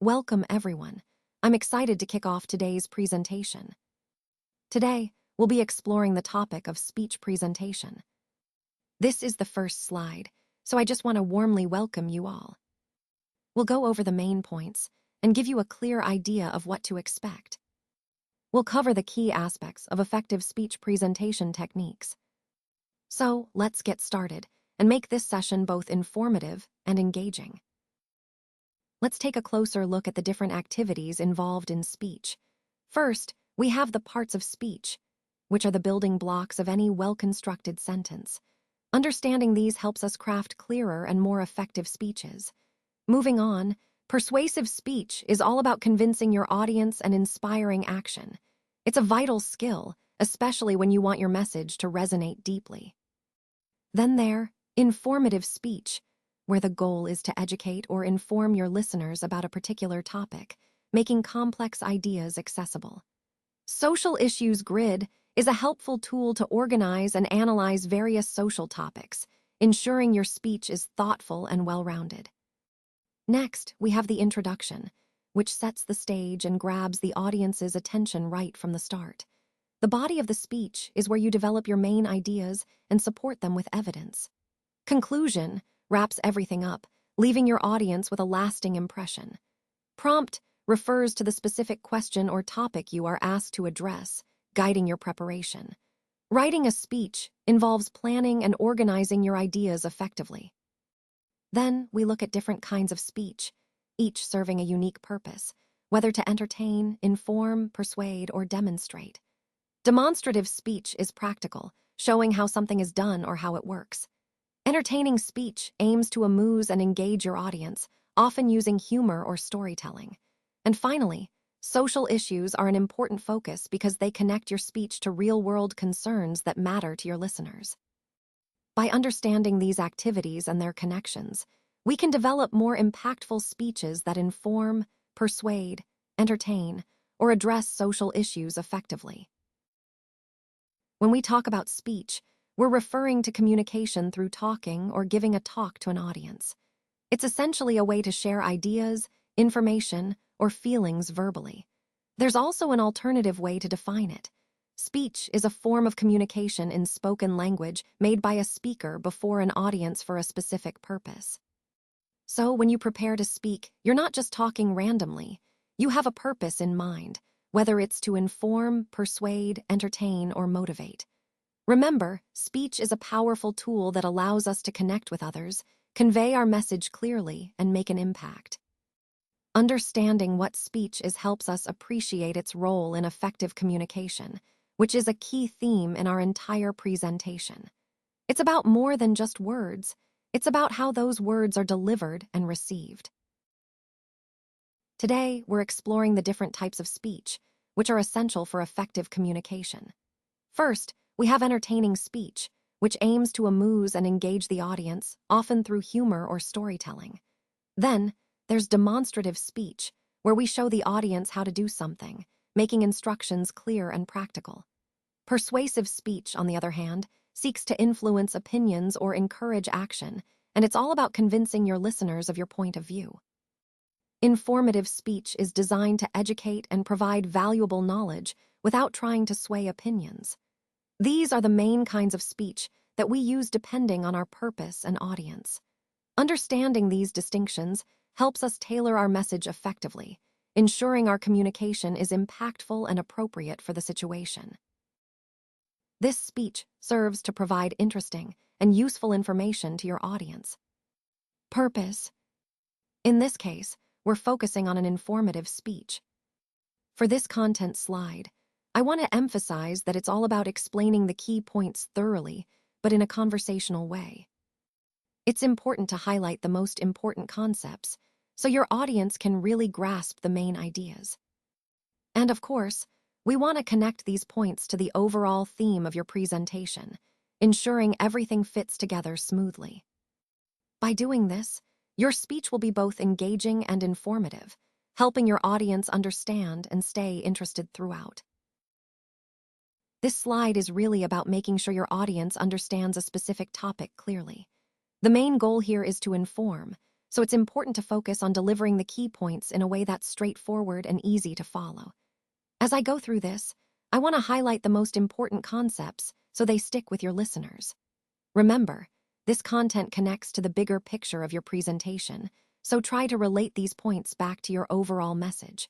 Welcome, everyone. I'm excited to kick off today's presentation. Today, we'll be exploring the topic of speech presentation. This is the first slide, so I just want to warmly welcome you all. We'll go over the main points and give you a clear idea of what to expect. We'll cover the key aspects of effective speech presentation techniques. So, let's get started and make this session both informative and engaging. Let's take a closer look at the different activities involved in speech. First, we have the parts of speech, which are the building blocks of any well-constructed sentence. Understanding these helps us craft clearer and more effective speeches. Moving on, persuasive speech is all about convincing your audience and inspiring action. It's a vital skill, especially when you want your message to resonate deeply. Then informative speech, where the goal is to educate or inform your listeners about a particular topic, making complex ideas accessible. Social issues grid is a helpful tool to organize and analyze various social topics, ensuring your speech is thoughtful and well-rounded. Next, we have the introduction, which sets the stage and grabs the audience's attention right from the start. The body of the speech is where you develop your main ideas and support them with evidence. Conclusion wraps everything up, leaving your audience with a lasting impression. Prompt refers to the specific question or topic you are asked to address, guiding your preparation. Writing a speech involves planning and organizing your ideas effectively. Then we look at different kinds of speech, each serving a unique purpose, whether to entertain, inform, persuade, or demonstrate. Demonstrative speech is practical, showing how something is done or how it works. Entertaining speech aims to amuse and engage your audience, often using humor or storytelling. And finally, social issues are an important focus because they connect your speech to real-world concerns that matter to your listeners. By understanding these activities and their connections, we can develop more impactful speeches that inform, persuade, entertain, or address social issues effectively. When we talk about speech, we're referring to communication through talking or giving a talk to an audience. It's essentially a way to share ideas, information, or feelings verbally. There's also an alternative way to define it. Speech is a form of communication in spoken language made by a speaker before an audience for a specific purpose. So when you prepare to speak, you're not just talking randomly. You have a purpose in mind, whether it's to inform, persuade, entertain, or motivate. Remember, speech is a powerful tool that allows us to connect with others, convey our message clearly, and make an impact. Understanding what speech is helps us appreciate its role in effective communication, which is a key theme in our entire presentation. It's about more than just words. It's about how those words are delivered and received. Today, we're exploring the different types of speech, which are essential for effective communication. First, we have entertaining speech, which aims to amuse and engage the audience, often through humor or storytelling. Then, there's demonstrative speech, where we show the audience how to do something, making instructions clear and practical. Persuasive speech, on the other hand, seeks to influence opinions or encourage action, and it's all about convincing your listeners of your point of view. Informative speech is designed to educate and provide valuable knowledge without trying to sway opinions. These are the main kinds of speech that we use depending on our purpose and audience. Understanding these distinctions helps us tailor our message effectively, ensuring our communication is impactful and appropriate for the situation. This speech serves to provide interesting and useful information to your audience. Purpose. In this case, we're focusing on an informative speech. For this content slide, I want to emphasize that it's all about explaining the key points thoroughly, but in a conversational way. It's important to highlight the most important concepts so your audience can really grasp the main ideas. And of course, we want to connect these points to the overall theme of your presentation, ensuring everything fits together smoothly. By doing this, your speech will be both engaging and informative, helping your audience understand and stay interested throughout. This slide is really about making sure your audience understands a specific topic clearly. The main goal here is to inform, so it's important to focus on delivering the key points in a way that's straightforward and easy to follow. As I go through this, I want to highlight the most important concepts so they stick with your listeners. Remember, this content connects to the bigger picture of your presentation, so try to relate these points back to your overall message.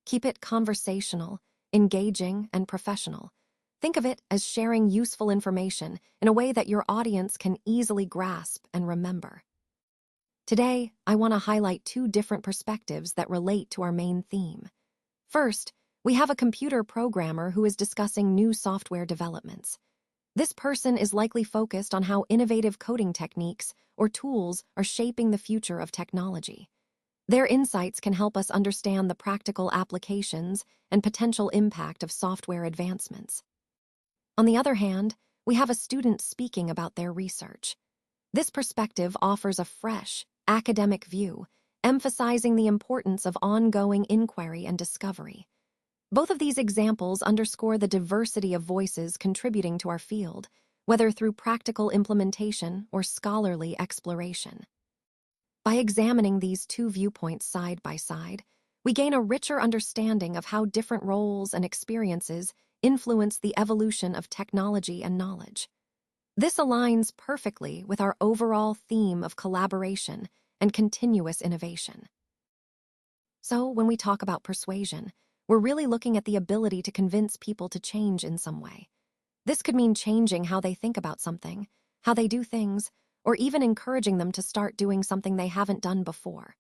Keep it conversational, engaging, and professional. Think of it as sharing useful information in a way that your audience can easily grasp and remember. Today, I want to highlight two different perspectives that relate to our main theme. First, we have a computer programmer who is discussing new software developments. This person is likely focused on how innovative coding techniques or tools are shaping the future of technology. Their insights can help us understand the practical applications and potential impact of software advancements. On the other hand, we have a student speaking about their research. This perspective offers a fresh, academic view, emphasizing the importance of ongoing inquiry and discovery. Both of these examples underscore the diversity of voices contributing to our field, whether through practical implementation or scholarly exploration. By examining these two viewpoints side by side, we gain a richer understanding of how different roles and experiences influence the evolution of technology and knowledge. This aligns perfectly with our overall theme of collaboration and continuous innovation. So, when we talk about persuasion, we're really looking at the ability to convince people to change in some way. This could mean changing how they think about something, how they do things, or even encouraging them to start doing something they haven't done before.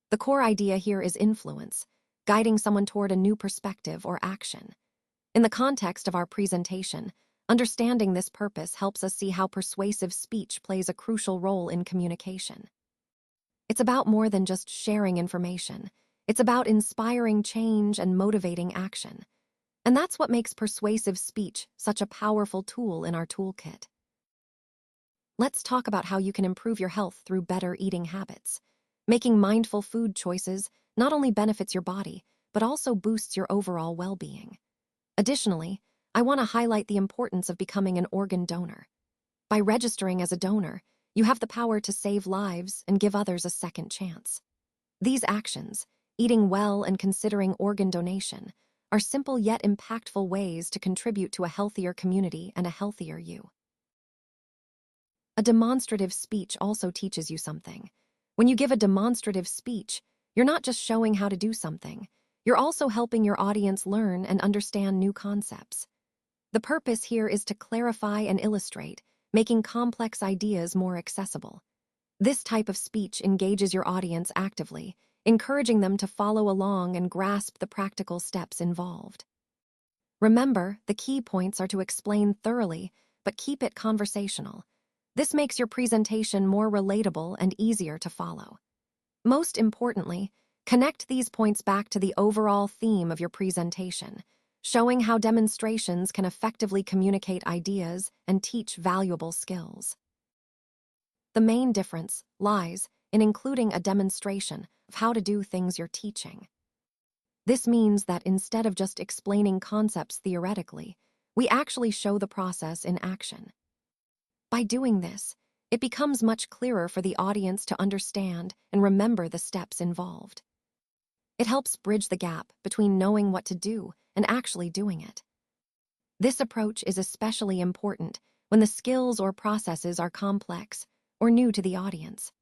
The core idea here is influence, guiding someone toward a new perspective or action. In the context of our presentation, understanding this purpose helps us see how persuasive speech plays a crucial role in communication. It's about more than just sharing information. It's about inspiring change and motivating action. And that's what makes persuasive speech such a powerful tool in our toolkit. Let's talk about how you can improve your health through better eating habits. Making mindful food choices not only benefits your body, but also boosts your overall well-being. Additionally, I want to highlight the importance of becoming an organ donor. By registering as a donor, you have the power to save lives and give others a second chance. These actions, eating well and considering organ donation, are simple yet impactful ways to contribute to a healthier community and a healthier you. A demonstrative speech also teaches you something. When you give a demonstrative speech, you're not just showing how to do something, you're also helping your audience learn and understand new concepts. The purpose here is to clarify and illustrate, making complex ideas more accessible. This type of speech engages your audience actively, encouraging them to follow along and grasp the practical steps involved. Remember, the key points are to explain thoroughly, but keep it conversational. This makes your presentation more relatable and easier to follow. Most importantly, connect these points back to the overall theme of your presentation, showing how demonstrations can effectively communicate ideas and teach valuable skills. The main difference lies in including a demonstration of how to do things you're teaching. This means that instead of just explaining concepts theoretically, we actually show the process in action. By doing this, it becomes much clearer for the audience to understand and remember the steps involved. It helps bridge the gap between knowing what to do and actually doing it. This approach is especially important when the skills or processes are complex or new to the audience.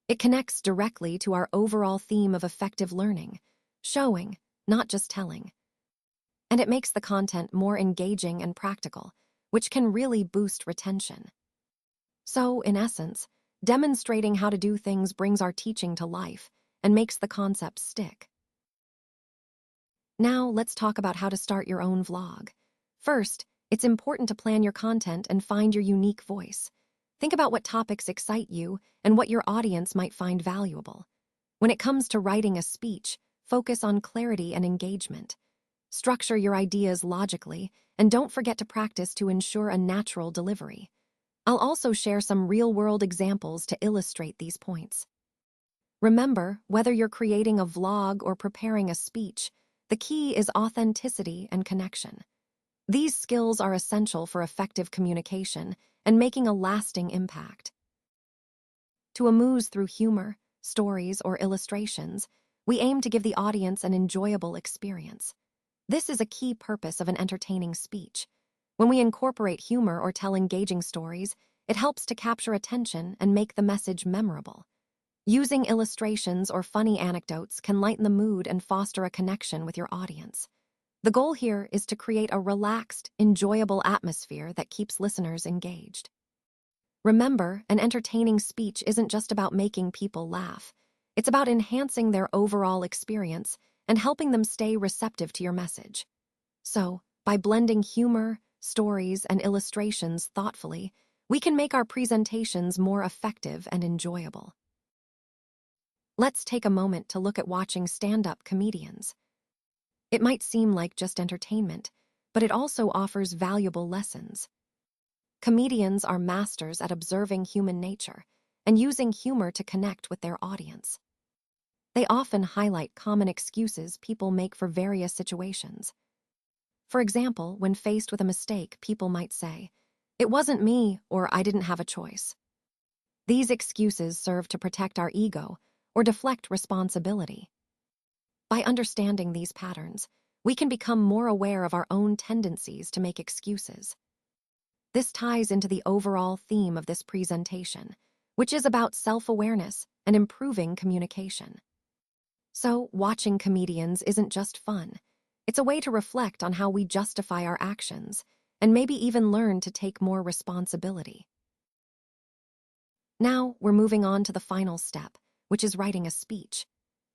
It connects directly to our overall theme of effective learning, showing, not just telling. And it makes the content more engaging and practical, which can really boost retention. So, in essence, demonstrating how to do things brings our teaching to life and makes the concepts stick. Now, let's talk about how to start your own vlog. First, it's important to plan your content and find your unique voice. Think about what topics excite you and what your audience might find valuable. When it comes to writing a speech, focus on clarity and engagement. Structure your ideas logically, and don't forget to practice to ensure a natural delivery. I'll also share some real-world examples to illustrate these points. Remember, whether you're creating a vlog or preparing a speech, the key is authenticity and connection. These skills are essential for effective communication and making a lasting impact. To amuse through humor, stories, or illustrations, we aim to give the audience an enjoyable experience. This is a key purpose of an entertaining speech. When we incorporate humor or tell engaging stories, it helps to capture attention and make the message memorable. Using illustrations or funny anecdotes can lighten the mood and foster a connection with your audience. The goal here is to create a relaxed, enjoyable atmosphere that keeps listeners engaged. Remember, an entertaining speech isn't just about making people laugh. It's about enhancing their overall experience and helping them stay receptive to your message. So, by blending humor, stories, and illustrations thoughtfully, we can make our presentations more effective and enjoyable. Let's take a moment to look at watching stand-up comedians. It might seem like just entertainment, but it also offers valuable lessons. Comedians are masters at observing human nature and using humor to connect with their audience. They often highlight common excuses people make for various situations. For example, when faced with a mistake, people might say, "It wasn't me," or "I didn't have a choice." These excuses serve to protect our ego or deflect responsibility. By understanding these patterns, we can become more aware of our own tendencies to make excuses. This ties into the overall theme of this presentation, which is about self-awareness and improving communication. So, watching comedians isn't just fun. It's a way to reflect on how we justify our actions and maybe even learn to take more responsibility. Now, we're moving on to the final step, which is writing a speech.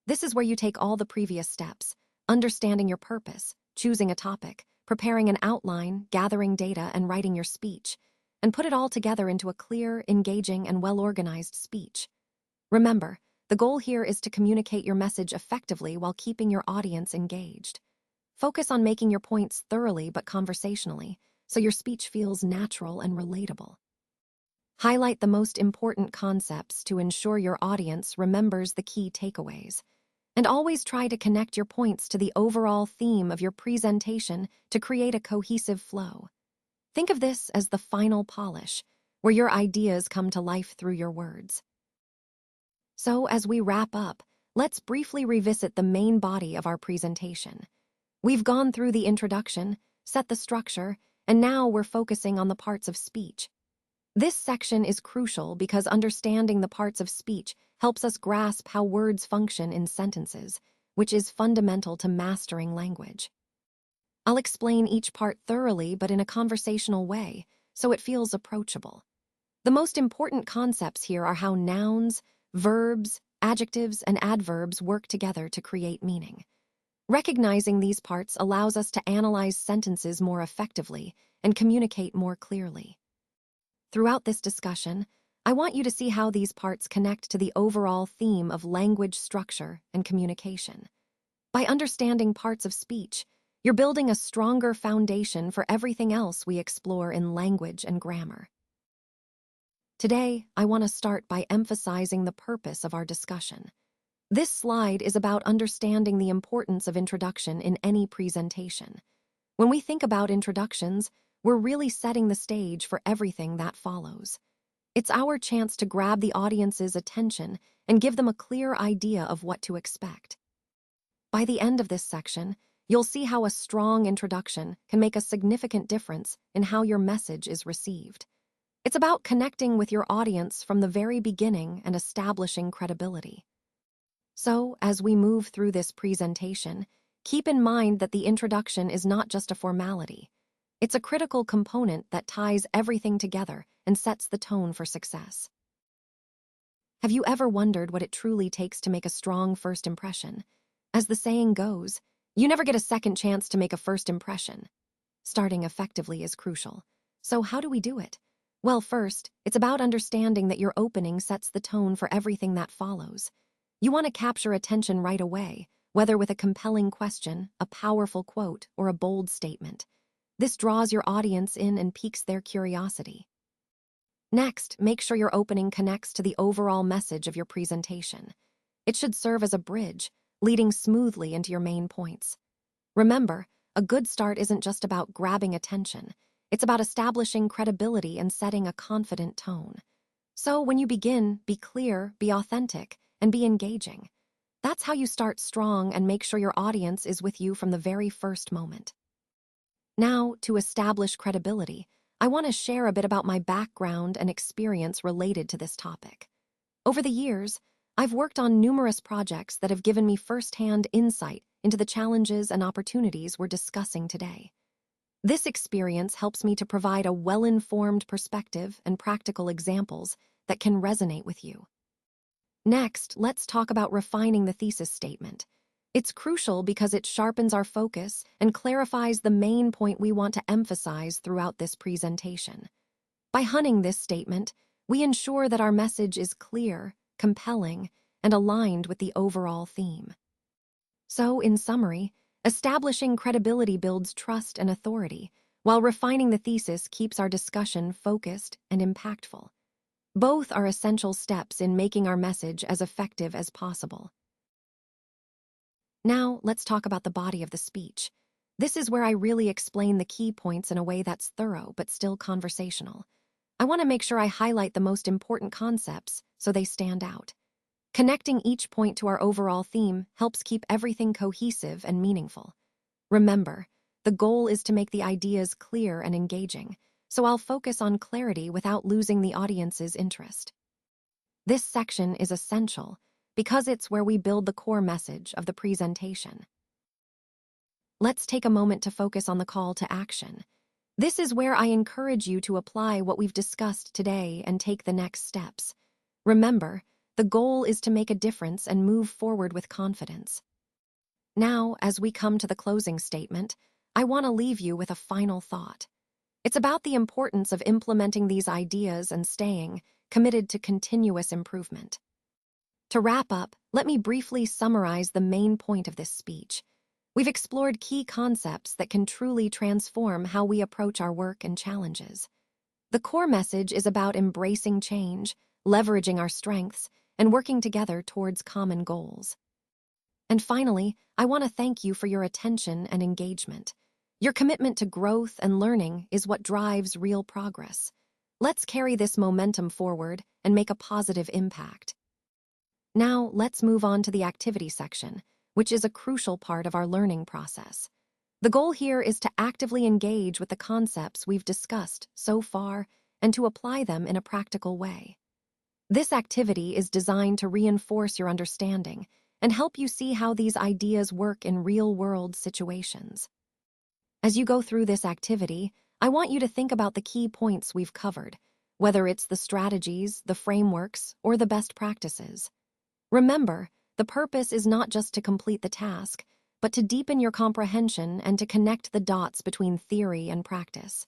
This is where you take all the previous steps, understanding your purpose, choosing a topic, preparing an outline, gathering data, and writing your speech, and put it all together into a clear, engaging, and well-organized speech. Remember, the goal here is to communicate your message effectively while keeping your audience engaged. Focus on making your points thoroughly but conversationally, so your speech feels natural and relatable. Highlight the most important concepts to ensure your audience remembers the key takeaways. And always try to connect your points to the overall theme of your presentation to create a cohesive flow. Think of this as the final polish, where your ideas come to life through your words. So, as we wrap up, let's briefly revisit the main body of our presentation. We've gone through the introduction, set the structure, and now we're focusing on the parts of speech. This section is crucial because understanding the parts of speech helps us grasp how words function in sentences, which is fundamental to mastering language. I'll explain each part thoroughly but in a conversational way, so it feels approachable. The most important concepts here are how nouns, verbs, adjectives, and adverbs work together to create meaning. Recognizing these parts allows us to analyze sentences more effectively and communicate more clearly. Throughout this discussion, I want you to see how these parts connect to the overall theme of language structure and communication. By understanding parts of speech, you're building a stronger foundation for everything else we explore in language and grammar. Today, I want to start by emphasizing the purpose of our discussion. This slide is about understanding the importance of introduction in any presentation. When we think about introductions, we're really setting the stage for everything that follows. It's our chance to grab the audience's attention and give them a clear idea of what to expect. By the end of this section, you'll see how a strong introduction can make a significant difference in how your message is received. It's about connecting with your audience from the very beginning and establishing credibility. So, as we move through this presentation, keep in mind that the introduction is not just a formality. It's a critical component that ties everything together and sets the tone for success. Have you ever wondered what it truly takes to make a strong first impression? As the saying goes, you never get a second chance to make a first impression. Starting effectively is crucial. So how do we do it? Well, first, it's about understanding that your opening sets the tone for everything that follows. You want to capture attention right away, whether with a compelling question, a powerful quote, or a bold statement. This draws your audience in and piques their curiosity. Next, make sure your opening connects to the overall message of your presentation. It should serve as a bridge, leading smoothly into your main points. Remember, a good start isn't just about grabbing attention. It's about establishing credibility and setting a confident tone. So when you begin, be clear, be authentic, and be engaging. That's how you start strong and make sure your audience is with you from the very first moment. Now, to establish credibility, I want to share a bit about my background and experience related to this topic. Over the years, I've worked on numerous projects that have given me firsthand insight into the challenges and opportunities we're discussing today. This experience helps me to provide a well-informed perspective and practical examples that can resonate with you. Next, let's talk about refining the thesis statement. It's crucial because it sharpens our focus and clarifies the main point we want to emphasize throughout this presentation. By honing this statement, we ensure that our message is clear, compelling, and aligned with the overall theme. So, in summary, establishing credibility builds trust and authority, while refining the thesis keeps our discussion focused and impactful. Both are essential steps in making our message as effective as possible. Now, let's talk about the body of the speech. This is where I really explain the key points in a way that's thorough but still conversational. I want to make sure I highlight the most important concepts so they stand out. Connecting each point to our overall theme helps keep everything cohesive and meaningful. Remember, the goal is to make the ideas clear and engaging, so I'll focus on clarity without losing the audience's interest. This section is essential because it's where we build the core message of the presentation. Let's take a moment to focus on the call to action. This is where I encourage you to apply what we've discussed today and take the next steps. Remember, the goal is to make a difference and move forward with confidence. Now, as we come to the closing statement, I want to leave you with a final thought. It's about the importance of implementing these ideas and staying committed to continuous improvement. To wrap up, let me briefly summarize the main point of this speech. We've explored key concepts that can truly transform how we approach our work and challenges. The core message is about embracing change, leveraging our strengths, and working together towards common goals. And finally, I want to thank you for your attention and engagement. Your commitment to growth and learning is what drives real progress. Let's carry this momentum forward and make a positive impact. Now, let's move on to the activity section, which is a crucial part of our learning process. The goal here is to actively engage with the concepts we've discussed so far and to apply them in a practical way. This activity is designed to reinforce your understanding and help you see how these ideas work in real-world situations. As you go through this activity, I want you to think about the key points we've covered, whether it's the strategies, the frameworks, or the best practices. Remember, the purpose is not just to complete the task, but to deepen your comprehension and to connect the dots between theory and practice.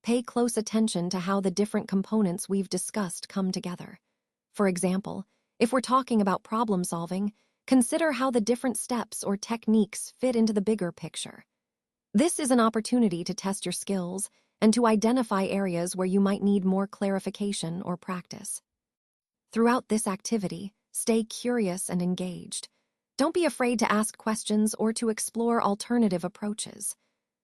Pay close attention to how the different components we've discussed come together. For example, if we're talking about problem solving, consider how the different steps or techniques fit into the bigger picture. This is an opportunity to test your skills and to identify areas where you might need more clarification or practice. Throughout this activity, stay curious and engaged. Don't be afraid to ask questions or to explore alternative approaches.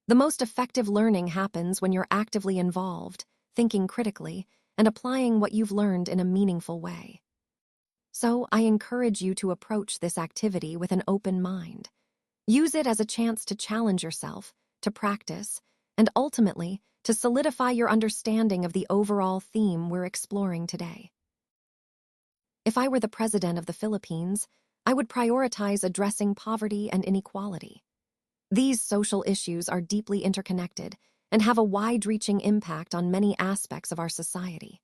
The most effective learning happens when you're actively involved, thinking critically, and applying what you've learned in a meaningful way. So, I encourage you to approach this activity with an open mind. Use it as a chance to challenge yourself, to practice, and ultimately, to solidify your understanding of the overall theme we're exploring today. If I were the president of the Philippines, I would prioritize addressing poverty and inequality. These social issues are deeply interconnected and have a wide-reaching impact on many aspects of our society.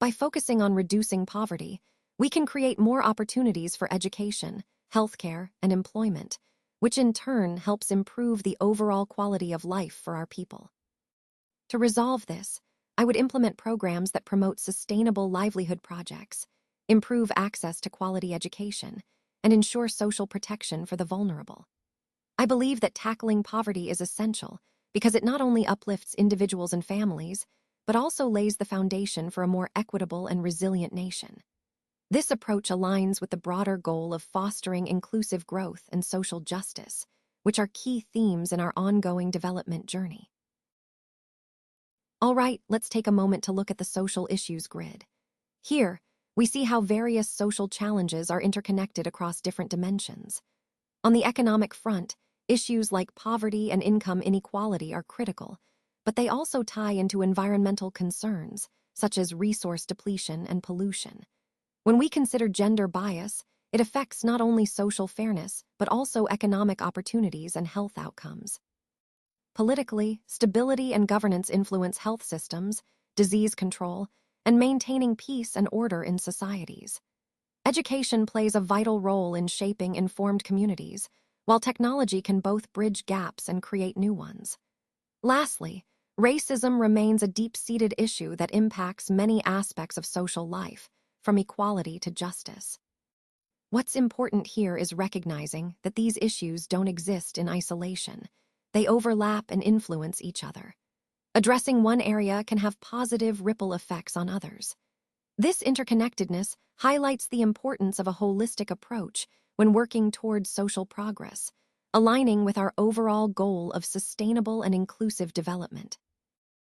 By focusing on reducing poverty, we can create more opportunities for education, healthcare, and employment, which in turn helps improve the overall quality of life for our people. To resolve this, I would implement programs that promote sustainable livelihood projects, improve access to quality education, and ensure social protection for the vulnerable. I believe that tackling poverty is essential because it not only uplifts individuals and families, but also lays the foundation for a more equitable and resilient nation. This approach aligns with the broader goal of fostering inclusive growth and social justice, which are key themes in our ongoing development journey. All right, let's take a moment to look at the social issues grid. Here, we see how various social challenges are interconnected across different dimensions. On the economic front, issues like poverty and income inequality are critical, but they also tie into environmental concerns, such as resource depletion and pollution. When we consider gender bias, it affects not only social fairness, but also economic opportunities and health outcomes. Politically, stability and governance influence health systems, disease control, and maintaining peace and order in societies. Education plays a vital role in shaping informed communities, while technology can both bridge gaps and create new ones. Lastly, racism remains a deep-seated issue that impacts many aspects of social life, from equality to justice. What's important here is recognizing that these issues don't exist in isolation. They overlap and influence each other. Addressing one area can have positive ripple effects on others. This interconnectedness highlights the importance of a holistic approach when working towards social progress, aligning with our overall goal of sustainable and inclusive development.